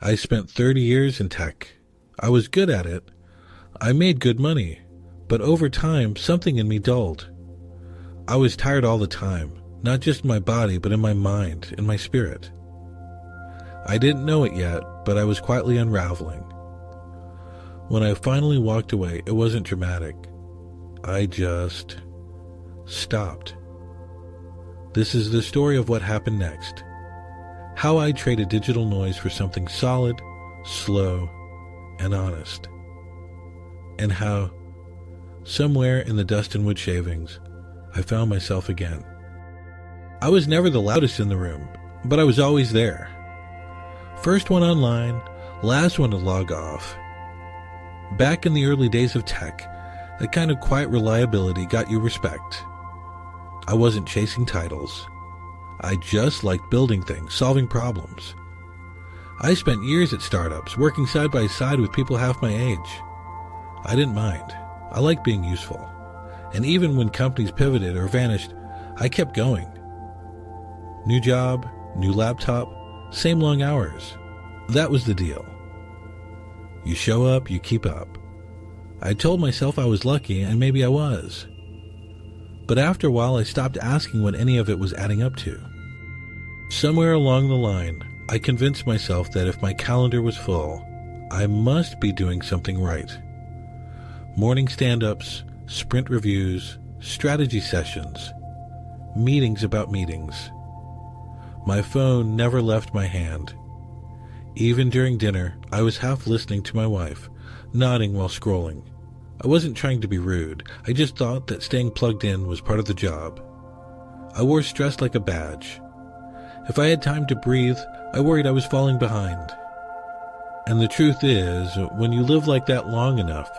I spent 30 years in tech. I was good at it. I made good money. But over time, something in me dulled. I was tired all the time, not just in my body, but in my mind, in my spirit. I didn't know it yet, but I was quietly unraveling. When I finally walked away, it wasn't dramatic. I just stopped. This is the story of what happened next. How I traded digital noise for something solid, slow, and honest. And how, somewhere in the dust and wood shavings, I found myself again. I was never the loudest in the room, but I was always there. First one online, last one to log off. Back in the early days of tech, that kind of quiet reliability got you respect. I wasn't chasing titles. I just liked building things, solving problems. I spent years at startups, working side by side with people half my age. I didn't mind. I liked being useful. And even when companies pivoted or vanished, I kept going. New job, new laptop, same long hours. That was the deal. You show up, you keep up. I told myself I was lucky, and maybe I was. But after a while, I stopped asking what any of it was adding up to. Somewhere along the line, I convinced myself that if my calendar was full, I must be doing something right. Morning stand-ups, sprint reviews, strategy sessions, meetings about meetings. My phone never left my hand. Even during dinner, I was half listening to my wife, nodding while scrolling. I wasn't trying to be rude. I just thought that staying plugged in was part of the job. I wore stress like a badge. If I had time to breathe, I worried I was falling behind. And the truth is, when you live like that long enough,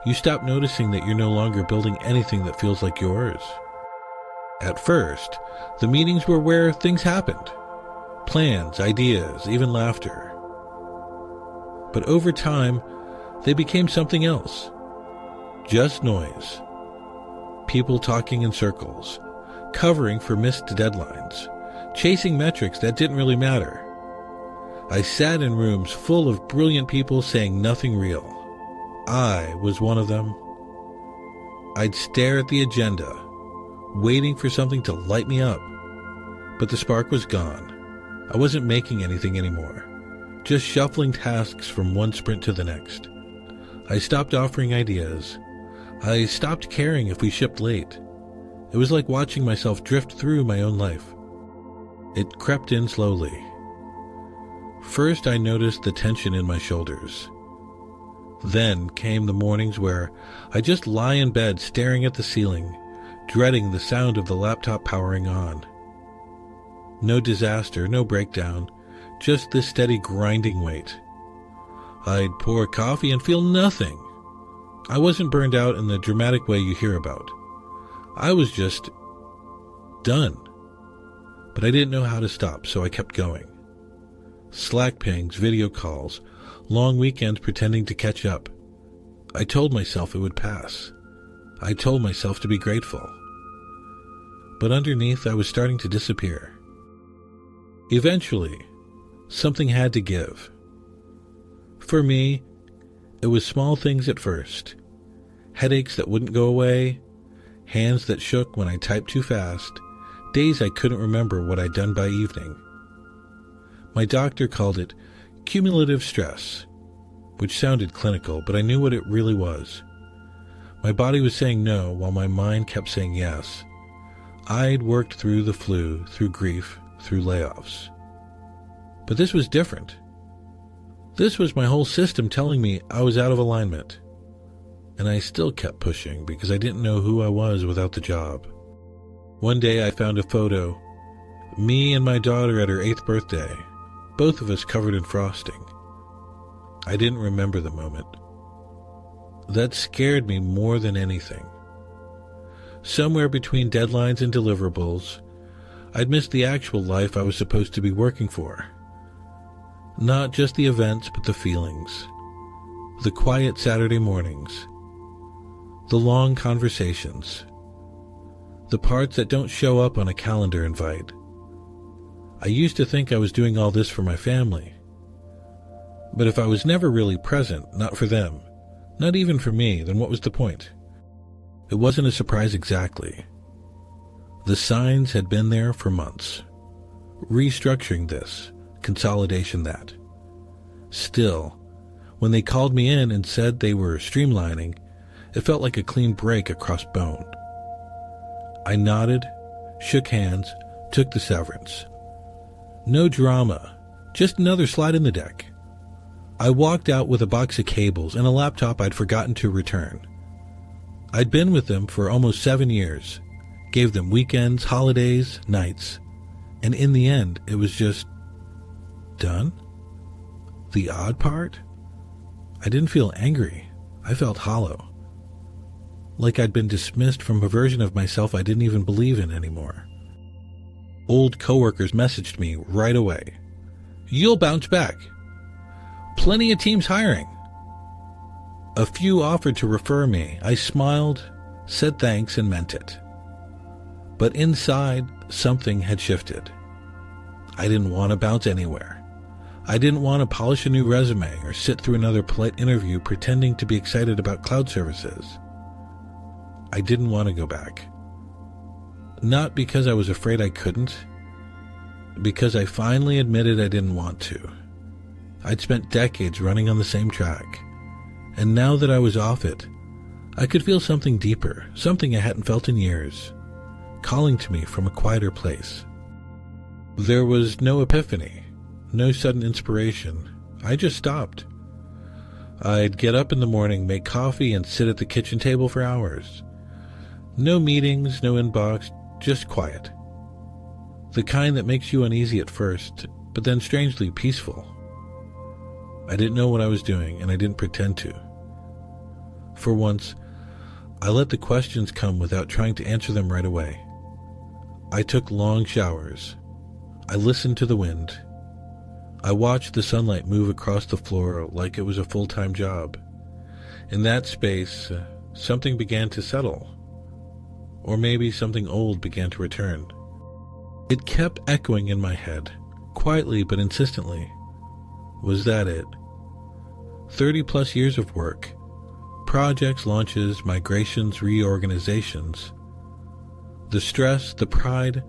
you stop noticing that you're no longer building anything that feels like yours. At first, the meetings were where things happened. Plans, ideas, even laughter. But over time, they became something else. Just noise. People talking in circles, covering for missed deadlines, chasing metrics that didn't really matter. I sat in rooms full of brilliant people saying nothing real. I was one of them. I'd stare at the agenda, waiting for something to light me up. But the spark was gone. I wasn't making anything anymore, just shuffling tasks from one sprint to the next. I stopped offering ideas. I stopped caring if we shipped late. It was like watching myself drift through my own life. It crept in slowly. First, I noticed the tension in my shoulders. Then came the mornings where I just lie in bed staring at the ceiling, dreading the sound of the laptop powering on. No disaster, no breakdown, just this steady grinding weight. I'd pour coffee and feel nothing. I wasn't burned out in the dramatic way you hear about. I was just done. But I didn't know how to stop, so I kept going. Slack pings, video calls, long weekends pretending to catch up. I told myself it would pass. I told myself to be grateful. But underneath, I was starting to disappear. Eventually, something had to give. For me, it was small things at first. Headaches that wouldn't go away, hands that shook when I typed too fast, days I couldn't remember what I'd done by evening. My doctor called it cumulative stress, which sounded clinical, but I knew what it really was. My body was saying no, while my mind kept saying yes. I'd worked through the flu, through grief, through layoffs. But this was different. This was my whole system telling me I was out of alignment. And I still kept pushing because I didn't know who I was without the job. One day I found a photo. Me and my daughter at her 8th birthday. Both of us covered in frosting. I didn't remember the moment. That scared me more than anything. Somewhere between deadlines and deliverables, I'd missed the actual life I was supposed to be working for. Not just the events, but the feelings. The quiet Saturday mornings. The long conversations. The parts that don't show up on a calendar invite. I used to think I was doing all this for my family. But if I was never really present, not for them, not even for me, then what was the point? It wasn't a surprise exactly. The signs had been there for months. Restructuring this, consolidation that. Still, when they called me in and said they were streamlining, it felt like a clean break across bone. I nodded, shook hands, took the severance. No drama, just another slide in the deck. I walked out with a box of cables and a laptop I'd forgotten to return. I'd been with them for almost 7 years, gave them weekends, holidays, nights, and in the end, it was just done. The odd part? I didn't feel angry. I felt hollow. Like I'd been dismissed from a version of myself I didn't even believe in anymore. Old coworkers messaged me right away. "You'll bounce back. Plenty of teams hiring." A few offered to refer me. I smiled, said thanks, and meant it. But inside, something had shifted. I didn't want to bounce anywhere. I didn't want to polish a new resume or sit through another polite interview pretending to be excited about cloud services. I didn't want to go back. Not because I was afraid I couldn't, because I finally admitted I didn't want to. I'd spent decades running on the same track, and now that I was off it, I could feel something deeper, something I hadn't felt in years, calling to me from a quieter place. There was no epiphany, no sudden inspiration. I just stopped. I'd get up in the morning, make coffee, and sit at the kitchen table for hours. No meetings, no inbox, just quiet. The kind that makes you uneasy at first, but then strangely peaceful. I didn't know what I was doing, and I didn't pretend to. For once, I let the questions come without trying to answer them right away. I took long showers. I listened to the wind. I watched the sunlight move across the floor like it was a full-time job. In that space, something began to settle. Or maybe something old began to return. It kept echoing in my head, quietly but insistently. Was that it? 30-plus years of work. Projects, launches, migrations, reorganizations. The stress, the pride,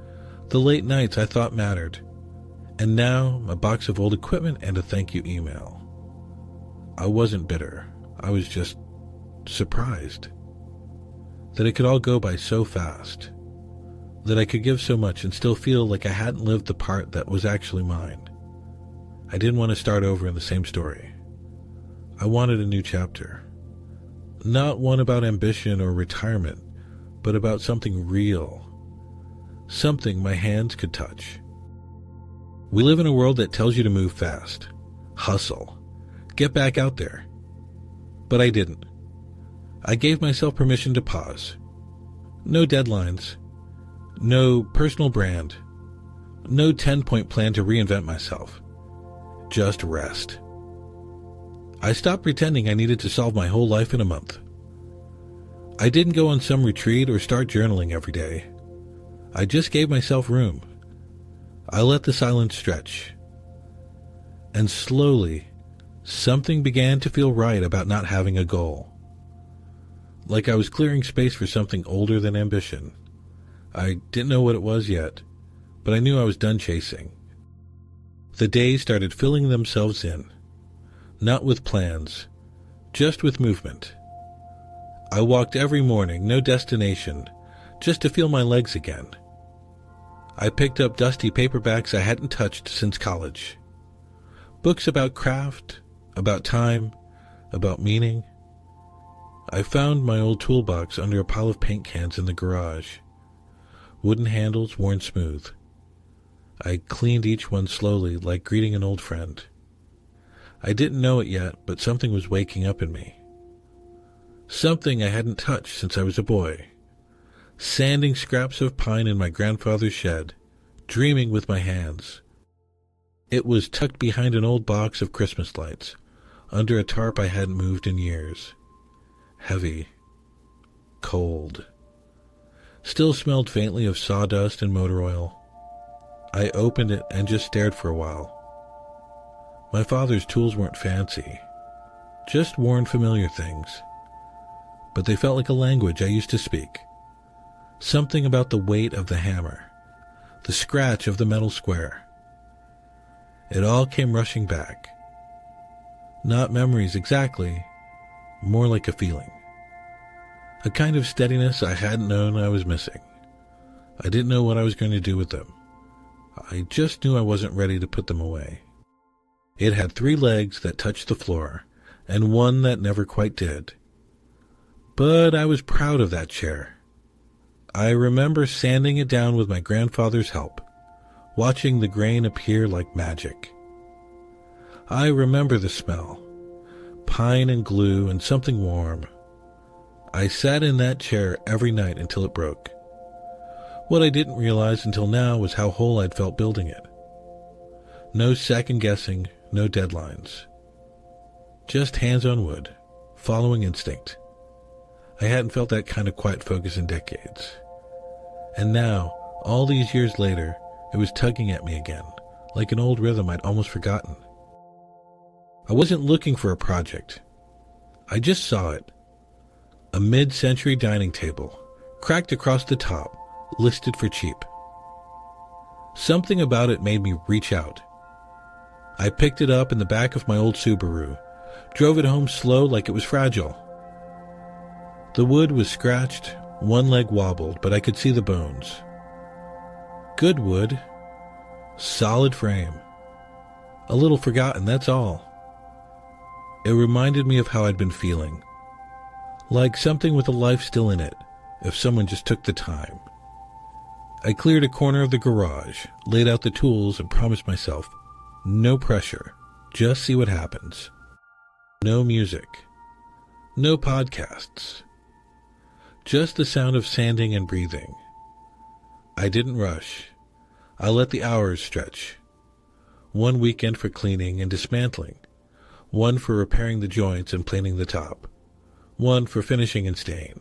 the late nights I thought mattered. And now, a box of old equipment and a thank you email. I wasn't bitter. I was just surprised. That it could all go by so fast. That I could give so much and still feel like I hadn't lived the part that was actually mine. I didn't want to start over in the same story. I wanted a new chapter. Not one about ambition or retirement, but about something real. Something my hands could touch. We live in a world that tells you to move fast, hustle, get back out there. But I didn't. I gave myself permission to pause. No deadlines. No personal brand. No 10-point plan to reinvent myself. Just rest. I stopped pretending I needed to solve my whole life in a month. I didn't go on some retreat or start journaling every day. I just gave myself room. I let the silence stretch. And slowly, something began to feel right about not having a goal. Like I was clearing space for something older than ambition. I didn't know what it was yet, but I knew I was done chasing. The days started filling themselves in, not with plans, just with movement. I walked every morning, no destination, just to feel my legs again. I picked up dusty paperbacks I hadn't touched since college. Books about craft, about time, about meaning. I found my old toolbox under a pile of paint cans in the garage. Wooden handles worn smooth. I cleaned each one slowly, like greeting an old friend. I didn't know it yet, but something was waking up in me. Something I hadn't touched since I was a boy. Sanding scraps of pine in my grandfather's shed, dreaming with my hands. It was tucked behind an old box of Christmas lights, under a tarp I hadn't moved in years. Heavy. Cold. Still smelled faintly of sawdust and motor oil. I opened it and just stared for a while. My father's tools weren't fancy, just worn familiar things, but they felt like a language I used to speak. Something about the weight of the hammer, the scratch of the metal square. It all came rushing back. Not memories exactly, more like a feeling. A kind of steadiness I hadn't known I was missing. I didn't know what I was going to do with them. I just knew I wasn't ready to put them away. It had 3 legs that touched the floor, and one that never quite did. But I was proud of that chair. I remember sanding it down with my grandfather's help, watching the grain appear like magic. I remember the smell, pine and glue and something warm. I sat in that chair every night until it broke. What I didn't realize until now was how whole I'd felt building it. No second guessing, no deadlines. Just hands on wood, following instinct. I hadn't felt that kind of quiet focus in decades. And now, all these years later, it was tugging at me again, like an old rhythm I'd almost forgotten. I wasn't looking for a project. I just saw it. A mid-century dining table, cracked across the top, listed for cheap. Something about it made me reach out. I picked it up in the back of my old Subaru, drove it home slow like it was fragile. The wood was scratched, one leg wobbled, but I could see the bones. Good wood, solid frame. A little forgotten, that's all. It reminded me of how I'd been feeling. Like something with a life still in it, if someone just took the time. I cleared a corner of the garage, laid out the tools, and promised myself, no pressure, just see what happens. No music. No podcasts. Just the sound of sanding and breathing. I didn't rush. I let the hours stretch. 1 weekend for cleaning and dismantling. 1 for repairing the joints and planing the top. 1 for finishing and staying.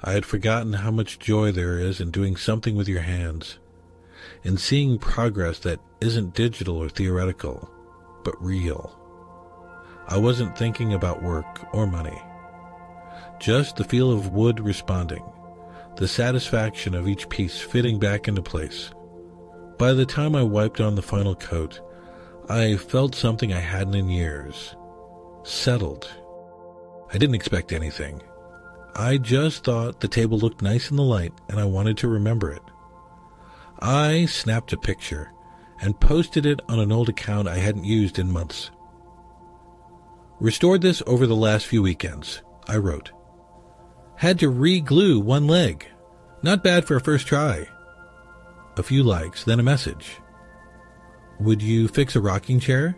I had forgotten how much joy there is in doing something with your hands, in seeing progress that isn't digital or theoretical, but real. I wasn't thinking about work or money. Just the feel of wood responding, the satisfaction of each piece fitting back into place. By the time I wiped on the final coat, I felt something I hadn't in years. Settled. I didn't expect anything. I just thought the table looked nice in the light, and I wanted to remember it. I snapped a picture and posted it on an old account I hadn't used in months. Restored this over the last few weekends, I wrote. Had to re-glue 1 leg. Not bad for a first try. A few likes, then a message. Would you fix a rocking chair?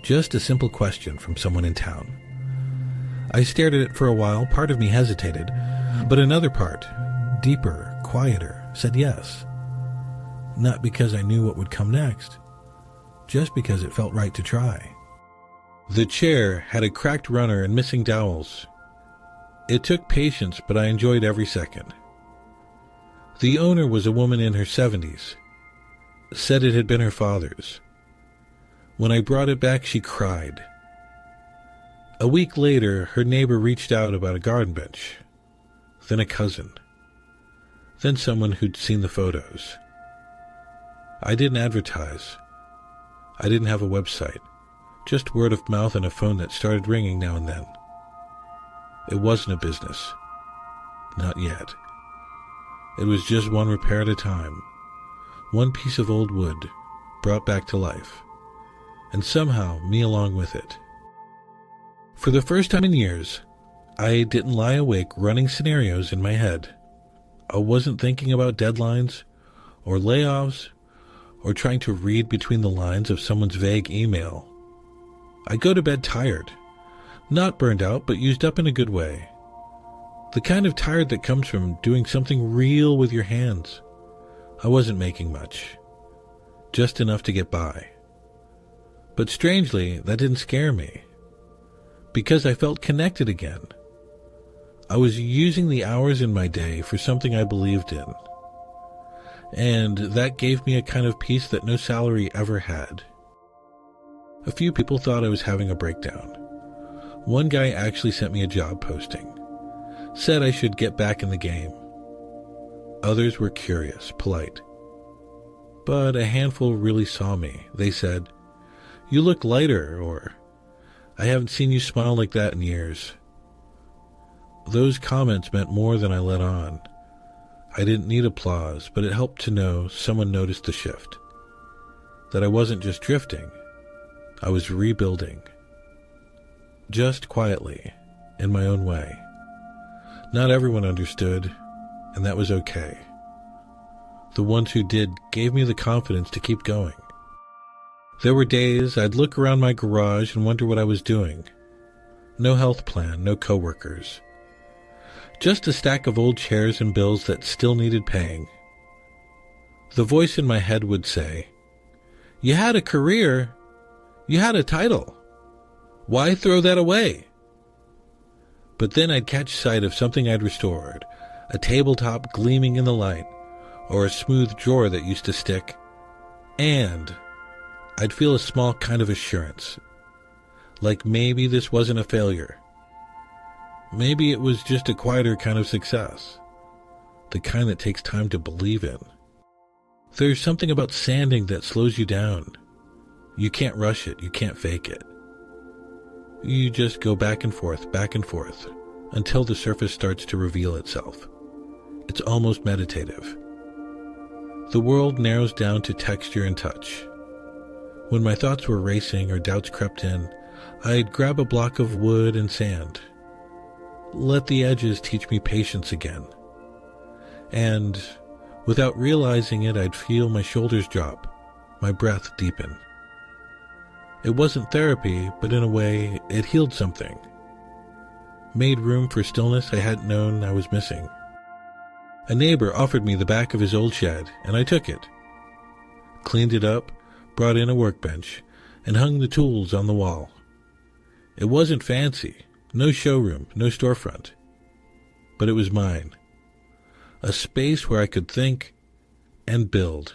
Just a simple question from someone in town. I stared at it for a while. Part of me hesitated, but another part, deeper, quieter, said yes. Not because I knew what would come next, just because it felt right to try. The chair had a cracked runner and missing dowels. It took patience, but I enjoyed every second. The owner was a woman in her 70s. Said it had been her father's. When I brought it back, she cried. A week later, her neighbor reached out about a garden bench. Then a cousin. Then someone who'd seen the photos. I didn't advertise. I didn't have a website. Just word of mouth and a phone that started ringing now and then. It wasn't a business. Not yet. It was just 1 repair at a time. 1 piece of old wood, brought back to life. And somehow, me along with it. For the first time in years, I didn't lie awake running scenarios in my head. I wasn't thinking about deadlines, or layoffs, or trying to read between the lines of someone's vague email. I go to bed tired. Not burned out, but used up in a good way. The kind of tired that comes from doing something real with your hands. I wasn't making much. Just enough to get by. But strangely, that didn't scare me. Because I felt connected again. I was using the hours in my day for something I believed in. And that gave me a kind of peace that no salary ever had. A few people thought I was having a breakdown. One guy actually sent me a job posting, said I should get back in the game. Others were curious, polite. But a handful really saw me. They said, "You look lighter," or "I haven't seen you smile like that in years." Those comments meant more than I let on. I didn't need applause, but it helped to know someone noticed the shift. That I wasn't just drifting, I was rebuilding. Just quietly, in my own way. Not everyone understood, and that was okay. The ones who did gave me the confidence to keep going. There were days I'd look around my garage and wonder what I was doing. No health plan, no coworkers. Just a stack of old chairs and bills that still needed paying. The voice in my head would say, "You had a career. You had a title. Why throw that away?" But then I'd catch sight of something I'd restored, a tabletop gleaming in the light, or a smooth drawer that used to stick, and I'd feel a small kind of assurance, like maybe this wasn't a failure. Maybe it was just a quieter kind of success, the kind that takes time to believe in. There's something about sanding that slows you down. You can't rush it, you can't fake it. You just go back and forth, until the surface starts to reveal itself. It's almost meditative. The world narrows down to texture and touch. When my thoughts were racing or doubts crept in, I'd grab a block of wood and sand. Let the edges teach me patience again. And without realizing it, I'd feel my shoulders drop, my breath deepen. It wasn't therapy, but in a way, it healed something. Made room for stillness I hadn't known I was missing. A neighbor offered me the back of his old shed, and I took it. Cleaned it up, brought in a workbench, and hung the tools on the wall. It wasn't fancy, no showroom, no storefront. But it was mine. A space where I could think and build,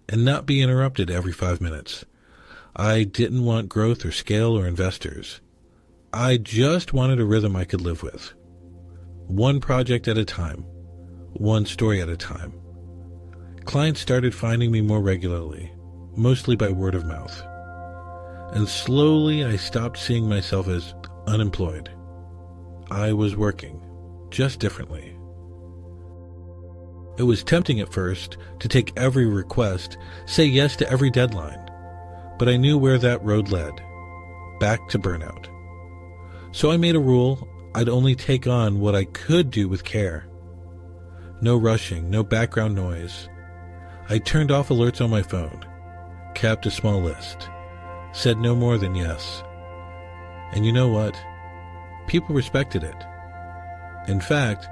and not be interrupted every 5 minutes. I didn't want growth or scale or investors. I just wanted a rhythm I could live with. One project at a time, one story at a time. Clients started finding me more regularly, mostly by word of mouth. And slowly I stopped seeing myself as unemployed. I was working, just differently. It was tempting at first to take every request, say yes to every deadline. But I knew where that road led, back to burnout. So I made a rule: I'd only take on what I could do with care. No rushing, no background noise. I turned off alerts on my phone, kept a small list, said no more than yes. And you know what? People respected it. In fact,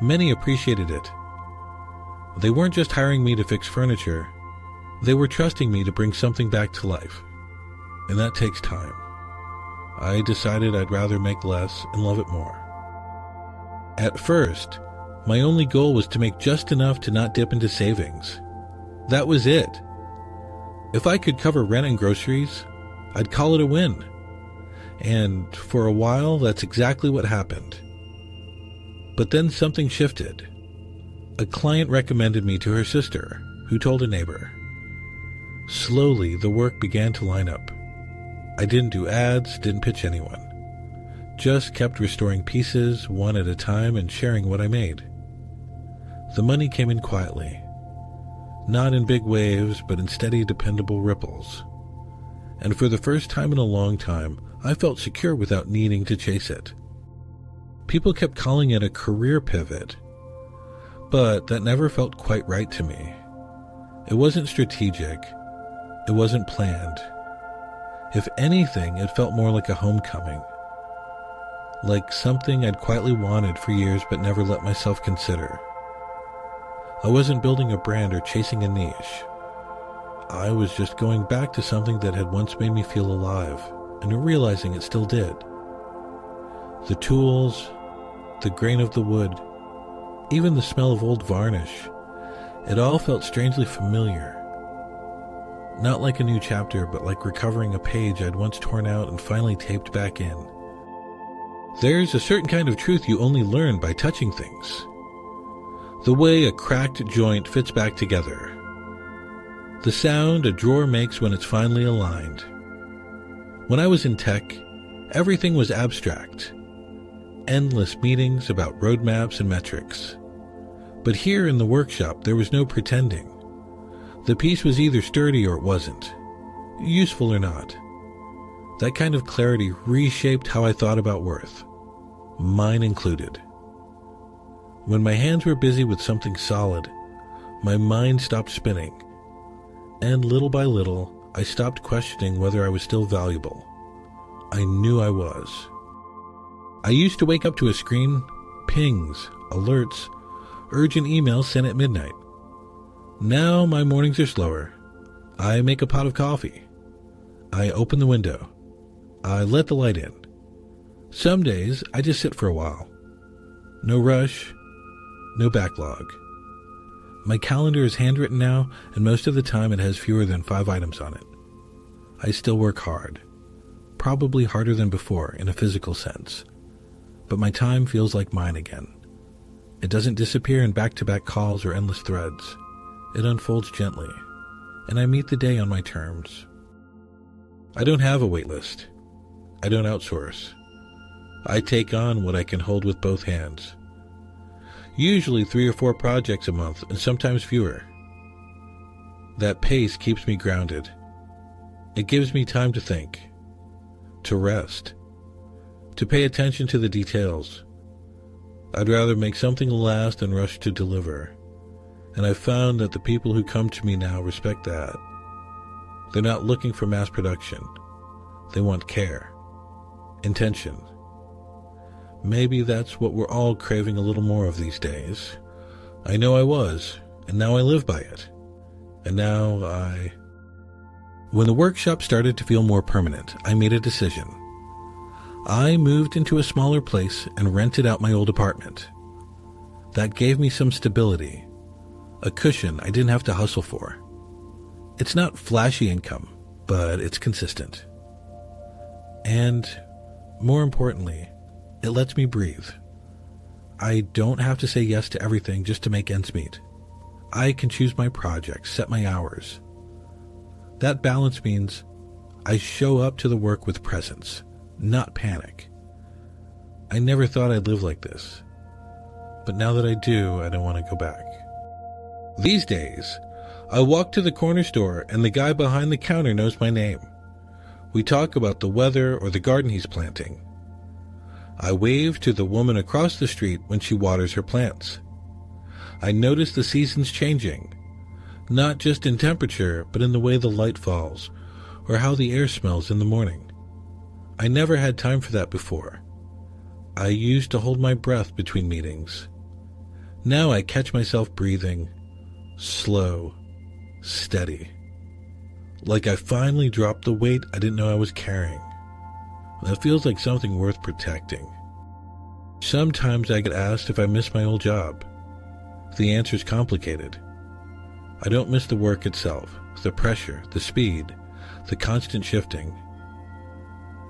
many appreciated it. They weren't just hiring me to fix furniture. They were trusting me to bring something back to life. And that takes time. I decided I'd rather make less and love it more. At first, my only goal was to make just enough to not dip into savings. That was it. If I could cover rent and groceries, I'd call it a win. And for a while, that's exactly what happened. But then something shifted. A client recommended me to her sister, who told a neighbor. Slowly, the work began to line up. I didn't do ads, didn't pitch anyone. Just kept restoring pieces, one at a time, and sharing what I made. The money came in quietly. Not in big waves, but in steady, dependable ripples. And for the first time in a long time, I felt secure without needing to chase it. People kept calling it a career pivot, but that never felt quite right to me. It wasn't strategic. It wasn't planned. If anything, it felt more like a homecoming. Like something I'd quietly wanted for years but never let myself consider. I wasn't building a brand or chasing a niche. I was just going back to something that had once made me feel alive, and realizing it still did. The tools, the grain of the wood, even the smell of old varnish, it all felt strangely familiar. Not like a new chapter, but like recovering a page I'd once torn out and finally taped back in. There's a certain kind of truth you only learn by touching things. The way a cracked joint fits back together. The sound a drawer makes when it's finally aligned. When I was in tech, everything was abstract. Endless meetings about roadmaps and metrics. But here in the workshop, there was no pretending. The piece was either sturdy or it wasn't. Useful or not. That kind of clarity reshaped how I thought about worth. Mine included. When my hands were busy with something solid, my mind stopped spinning. And little by little, I stopped questioning whether I was still valuable. I knew I was. I used to wake up to a screen, pings, alerts, urgent emails sent at midnight. Now my mornings are slower. I make a pot of coffee. I open the window. I let the light in. Some days I just sit for a while. No rush, no backlog. My calendar is handwritten now, and most of the time it has fewer than 5 items on it. I still work hard. Probably harder than before in a physical sense. But my time feels like mine again. It doesn't disappear in back-to-back calls or endless threads. It unfolds gently, and I meet the day on my terms. I don't have a wait list. I don't outsource. I take on what I can hold with both hands. Usually 3 or 4 projects a month, and sometimes fewer. That pace keeps me grounded. It gives me time to think, to rest, to pay attention to the details. I'd rather make something last than rush to deliver. And I've found that the people who come to me now respect that. They're not looking for mass production. They want care, intention. Maybe that's what we're all craving a little more of these days. I know I was, and now I live by it. And now When the workshop started to feel more permanent, I made a decision. I moved into a smaller place and rented out my old apartment. That gave me some stability, a cushion I didn't have to hustle for. It's not flashy income, but it's consistent. And, more importantly, it lets me breathe. I don't have to say yes to everything just to make ends meet. I can choose my projects, set my hours. That balance means I show up to the work with presence, not panic. I never thought I'd live like this. But now that I do, I don't want to go back. These days, I walk to the corner store and the guy behind the counter knows my name. We talk about the weather or the garden he's planting. I wave to the woman across the street when she waters her plants. I notice the seasons changing, not just in temperature, but in the way the light falls, or how the air smells in the morning. I never had time for that before. I used to hold my breath between meetings. Now I catch myself breathing, slow, steady. Like I finally dropped the weight I didn't know I was carrying. That feels like something worth protecting. Sometimes I get asked if I miss my old job. The answer's complicated. I don't miss the work itself, the pressure, the speed, the constant shifting.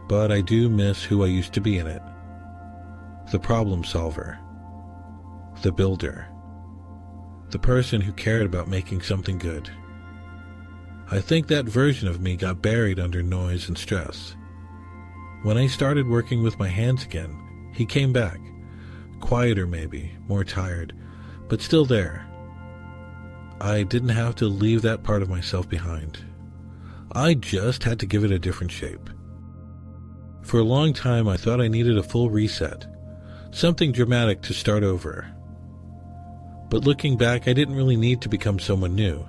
But I do miss who I used to be in it. The problem solver. The builder. The person who cared about making something good. I think that version of me got buried under noise and stress. When I started working with my hands again, he came back. Quieter maybe, more tired, but still there. I didn't have to leave that part of myself behind. I just had to give it a different shape. For a long time, I thought I needed a full reset, something dramatic to start over. But looking back, I didn't really need to become someone new.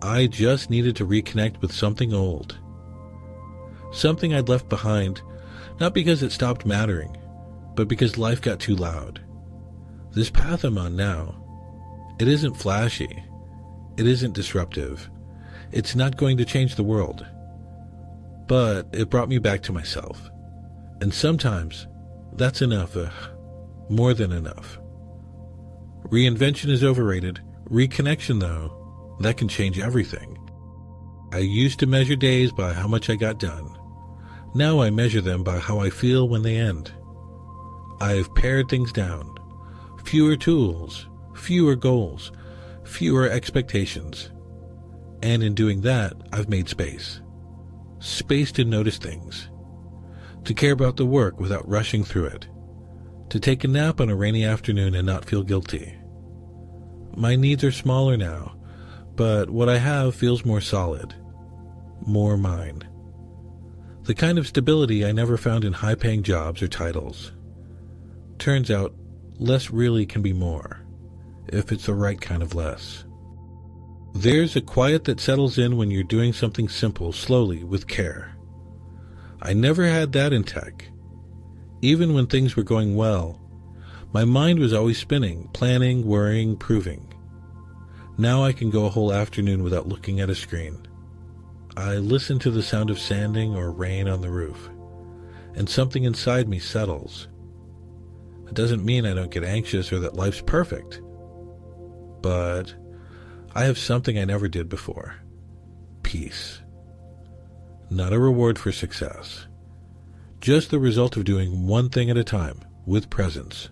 I just needed to reconnect with something old. Something I'd left behind, not because it stopped mattering, but because life got too loud. This path I'm on now, it isn't flashy. It isn't disruptive. It's not going to change the world. But it brought me back to myself. And sometimes, that's enough, more than enough. Reinvention is overrated. Reconnection, though, that can change everything. I used to measure days by how much I got done. Now I measure them by how I feel when they end. I've pared things down. Fewer tools, fewer goals, fewer expectations. And in doing that, I've made space. Space to notice things. To care about the work without rushing through it. To take a nap on a rainy afternoon and not feel guilty. My needs are smaller now, but what I have feels more solid. More mine. The kind of stability I never found in high-paying jobs or titles. Turns out, less really can be more, if it's the right kind of less. There's a quiet that settles in when you're doing something simple, slowly, with care. I never had that in tech. Even when things were going well, my mind was always spinning, planning, worrying, proving. Now I can go a whole afternoon without looking at a screen. I listen to the sound of sanding or rain on the roof, and something inside me settles. It doesn't mean I don't get anxious or that life's perfect, but I have something I never did before. Peace. Not a reward for success. Just the result of doing one thing at a time, with presence.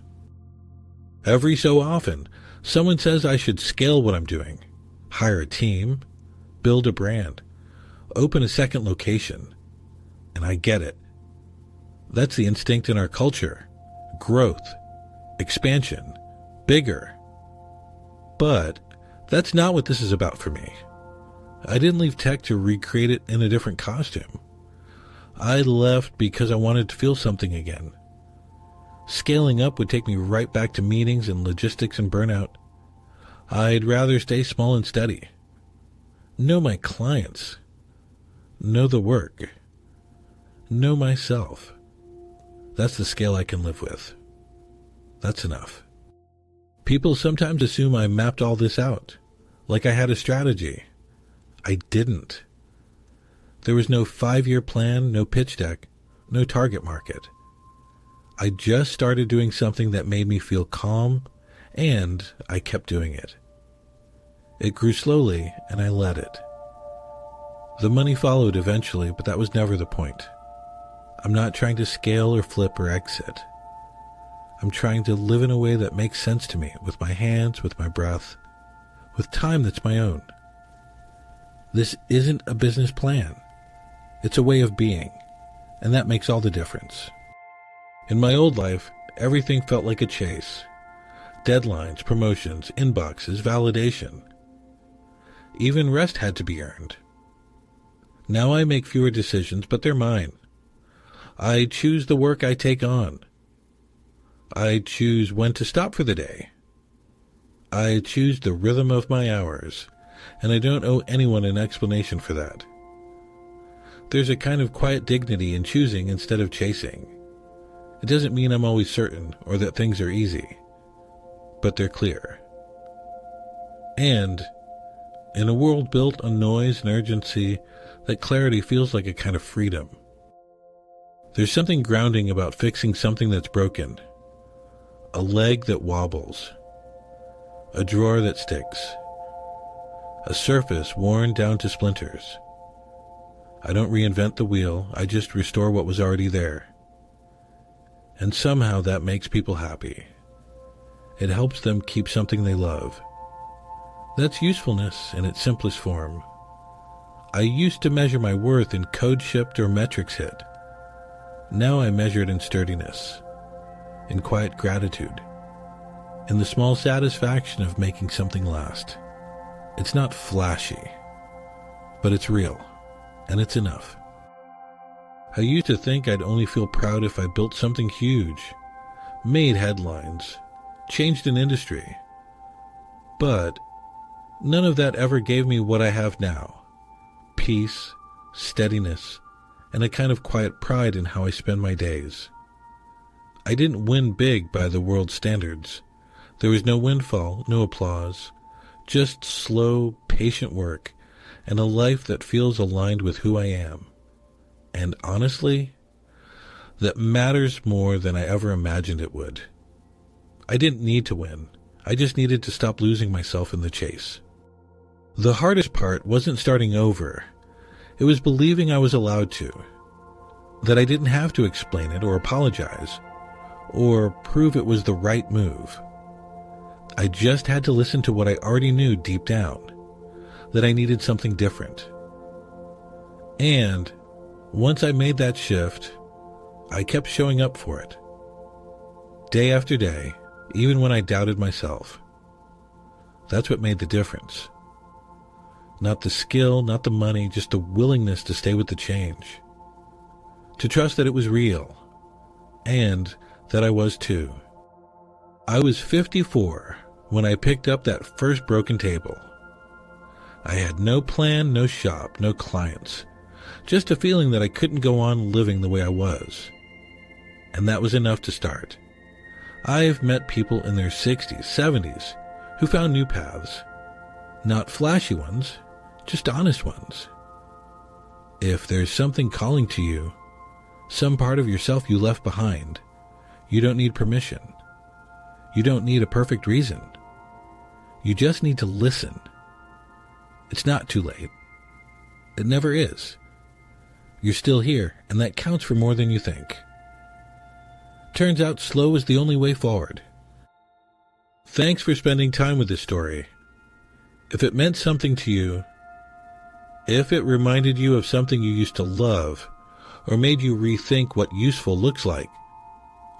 Every so often, someone says I should scale what I'm doing, hire a team, build a brand, open a second location, and I get it. That's the instinct in our culture. Growth, expansion, bigger. But that's not what this is about for me. I didn't leave tech to recreate it in a different costume. I left because I wanted to feel something again. Scaling up would take me right back to meetings and logistics and burnout. I'd rather stay small and steady. Know my clients. Know the work. Know myself. That's the scale I can live with. That's enough. People sometimes assume I mapped all this out, like I had a strategy. I didn't. There was no 5-year plan, no pitch deck, no target market. I just started doing something that made me feel calm, and I kept doing it. It grew slowly, and I let it. The money followed eventually, but that was never the point. I'm not trying to scale or flip or exit. I'm trying to live in a way that makes sense to me, with my hands, with my breath, with time that's my own. This isn't a business plan. It's a way of being, and that makes all the difference. In my old life, everything felt like a chase. Deadlines, promotions, inboxes, validation. Even rest had to be earned. Now I make fewer decisions, but they're mine. I choose the work I take on. I choose when to stop for the day. I choose the rhythm of my hours, and I don't owe anyone an explanation for that. There's a kind of quiet dignity in choosing instead of chasing. It doesn't mean I'm always certain or that things are easy, but they're clear. And in a world built on noise and urgency, that clarity feels like a kind of freedom. There's something grounding about fixing something that's broken. A leg that wobbles. A drawer that sticks. A surface worn down to splinters. I don't reinvent the wheel, I just restore what was already there. And somehow that makes people happy. It helps them keep something they love. That's usefulness in its simplest form. I used to measure my worth in code shipped or metrics hit. Now I measure it in sturdiness, in quiet gratitude, in the small satisfaction of making something last. It's not flashy, but it's real, and it's enough. I used to think I'd only feel proud if I built something huge, made headlines, changed an industry. But none of that ever gave me what I have now. Peace, steadiness, and a kind of quiet pride in how I spend my days. I didn't win big by the world's standards. There was no windfall, no applause, just slow, patient work, and a life that feels aligned with who I am. And honestly, that matters more than I ever imagined it would. I didn't need to win. I just needed to stop losing myself in the chase. The hardest part wasn't starting over. It was believing I was allowed to, that I didn't have to explain it or apologize or prove it was the right move. I just had to listen to what I already knew deep down, that I needed something different. And once I made that shift, I kept showing up for it. Day after day, even when I doubted myself. That's what made the difference. Not the skill, not the money, just the willingness to stay with the change. To trust that it was real, and that I was too. I was 54 when I picked up that first broken table. I had no plan, no shop, no clients, just a feeling that I couldn't go on living the way I was. And that was enough to start. I've met people in their 60s, 70s, who found new paths. Not flashy ones, just honest ones. If there's something calling to you, some part of yourself you left behind, you don't need permission. You don't need a perfect reason. You just need to listen. It's not too late. It never is. You're still here, and that counts for more than you think. Turns out slow is the only way forward. Thanks for spending time with this story. If it meant something to you, if it reminded you of something you used to love, or made you rethink what useful looks like,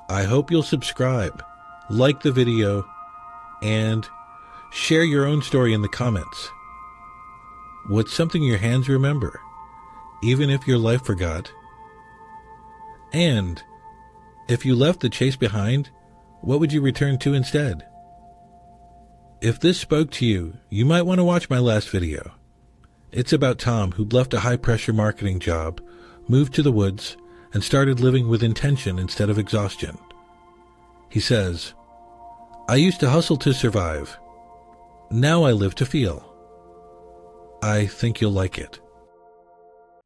I hope you'll subscribe, like the video, and share your own story in the comments. What's something your hands remember, even if your life forgot? And if you left the chase behind, what would you return to instead? If this spoke to you, you might want to watch my last video. It's about Tom, who'd left a high-pressure marketing job, moved to the woods, and started living with intention instead of exhaustion. He says, "I used to hustle to survive. Now I live to feel." I think you'll like it.